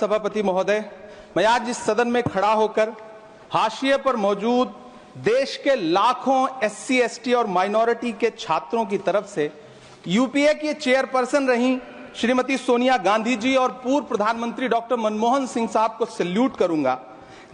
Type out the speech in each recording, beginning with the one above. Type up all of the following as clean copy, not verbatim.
सभापति महोदय, मैं आज इस सदन में खड़ा होकर हाशिए पर मौजूद देश के लाखों एससी, एसटी और माइनॉरिटी के छात्रों की तरफ से यूपीए की चेयरपर्सन रही श्रीमती सोनिया गांधी जी और पूर्व प्रधानमंत्री डॉक्टर मनमोहन सिंह साहब को सैल्यूट करूंगा,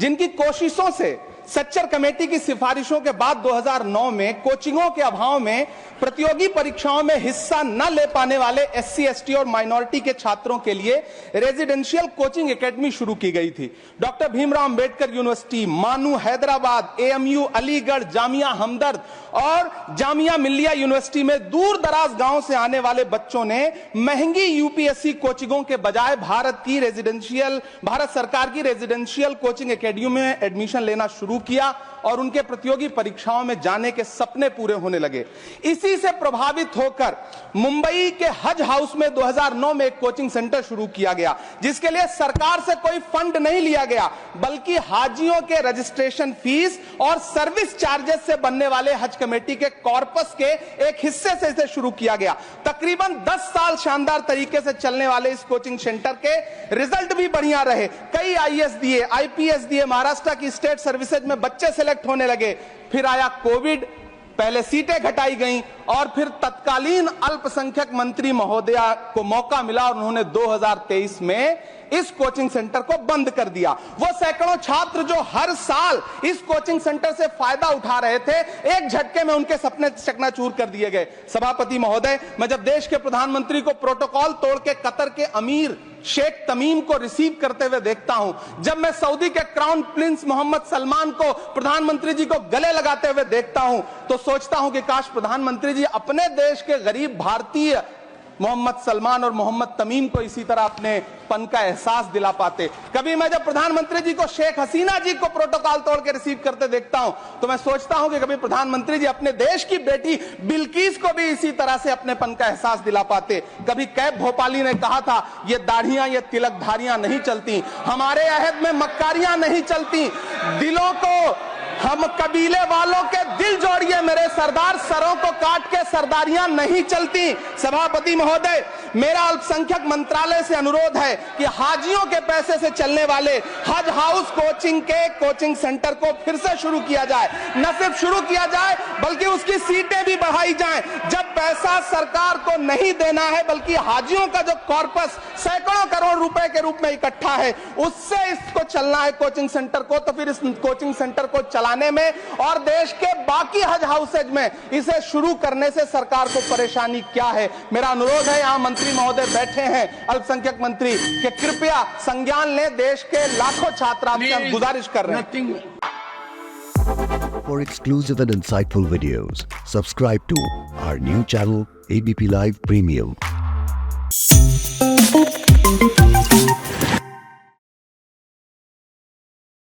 जिनकी कोशिशों से सच्चर कमेटी की सिफारिशों के बाद 2009 में कोचिंगों के अभाव में प्रतियोगी परीक्षाओं में हिस्सा न ले पाने वाले एससी, एसटी और माइनॉरिटी के छात्रों के लिए रेजिडेंशियल कोचिंग एकेडमी शुरू की गई थी। डॉक्टर भीमराव अंबेडकर यूनिवर्सिटी, मानू हैदराबाद, एएमयू अलीगढ़, जामिया हमदर्द और जामिया मिल्लिया यूनिवर्सिटी में दूर दराज गांव से आने वाले बच्चों ने महंगी यूपीएससी कोचिंगों के बजाय भारत सरकार की रेजिडेंशियल कोचिंग एकेडमी में एडमिशन लेना शुरू किया और उनके प्रतियोगी परीक्षाओं में जाने के सपने पूरे होने लगे। इसी से प्रभावित होकर मुंबई के हज हाउस में 2009 में एक कोचिंग सेंटर शुरू किया गया, जिसके लिए सरकार से कोई फंड नहीं लिया गया, बल्कि हाजियों के रजिस्ट्रेशन फीस और सर्विस चार्जेस से बनने वाले हज कमेटी के कॉर्पस के एक हिस्से से इसे शुरू किया गया। तकरीबन 10 साल शानदार तरीके से चलने वाले इस कोचिंग सेंटर के रिजल्ट भी बढ़िया रहे। कई आईएएस दिए, आईपीएस दिए, महाराष्ट्र की स्टेट सर्विसेज में बच्चे सेलेक्ट होने लगे। फिर आया कोविड, पहले सीटें घटाई गईं और फिर तत्कालीन अल्पसंख्यक मंत्री महोदया को मौका मिला और उन्होंने 2023 में इस कोचिंग सेंटर को बंद कर दिया। वो सैकड़ों छात्र जो हर साल इस कोचिंग सेंटर से फायदा उठा रहे थे, एक झटके में उनके सपने चकनाचूर कर दिए गए। सभापति महोदय, मैं जब देश के प्रधानमंत्री को प्रोटोकॉल तोड़ के कतर के अमीर शेख तमीम को रिसीव करते हुए देखता हूं, जब मैं सऊदी के क्राउन प्रिंस मोहम्मद सलमान को प्रधानमंत्री जी को गले लगाते हुए देखता हूं, तो सोचता हूं कि काश प्रधानमंत्री जी अपने देश के गरीब भारतीय मोहम्मद सलमान और मोहम्मद तमीम को इसी तरह अपने पन का एहसास दिला पाते। कभी मैं जब प्रधानमंत्री जी को शेख हसीना जी को प्रोटोकॉल तोड़ के रिसीव करते देखता हूं, तो मैं सोचता हूं कि कभी प्रधानमंत्री जी अपने देश की बेटी बिल्किस को भी इसी तरह से अपने पन का एहसास दिला पाते। कभी कैब भोपाली ने कहा था, ये दाढ़ियां, ये तिलकधारियां नहीं चलती, हमारे अहद में मक्कारियां नहीं चलती, दिलों को हम कबीले वालों के दिल जोड़िए मेरे सरदार, सरों को काट के सरदारियां नहीं चलती। सभापति महोदय, मेरा अल्पसंख्यक मंत्रालय से अनुरोध है कि हाजियों के पैसे से चलने वाले हज हाउस कोचिंग के कोचिंग सेंटर को फिर से शुरू किया जाए। न सिर्फ शुरू किया जाए बल्कि उसकी सीटें भी बढ़ाई जाएं। जब पैसा सरकार को नहीं देना है बल्कि हाजियों का जो कॉर्पस सैकड़ों करोड़ रुपए के रूप में इकट्ठा है, उससे इसको चलना है कोचिंग सेंटर को, तो फिर इस कोचिंग सेंटर को चलाने में और देश के बाकी हज हाउसेज में इसे शुरू करने से सरकार को परेशानी क्या है। मेरा अनुरोध है, यहां मंत्री महोदय बैठे हैं, अल्पसंख्यक मंत्री, कि कृपया संज्ञान लें। देश के लाखों छात्र आपसे हम गुजारिश कर रहे हैं। For exclusive and insightful videos, subscribe to our new channel ABP Live Premium.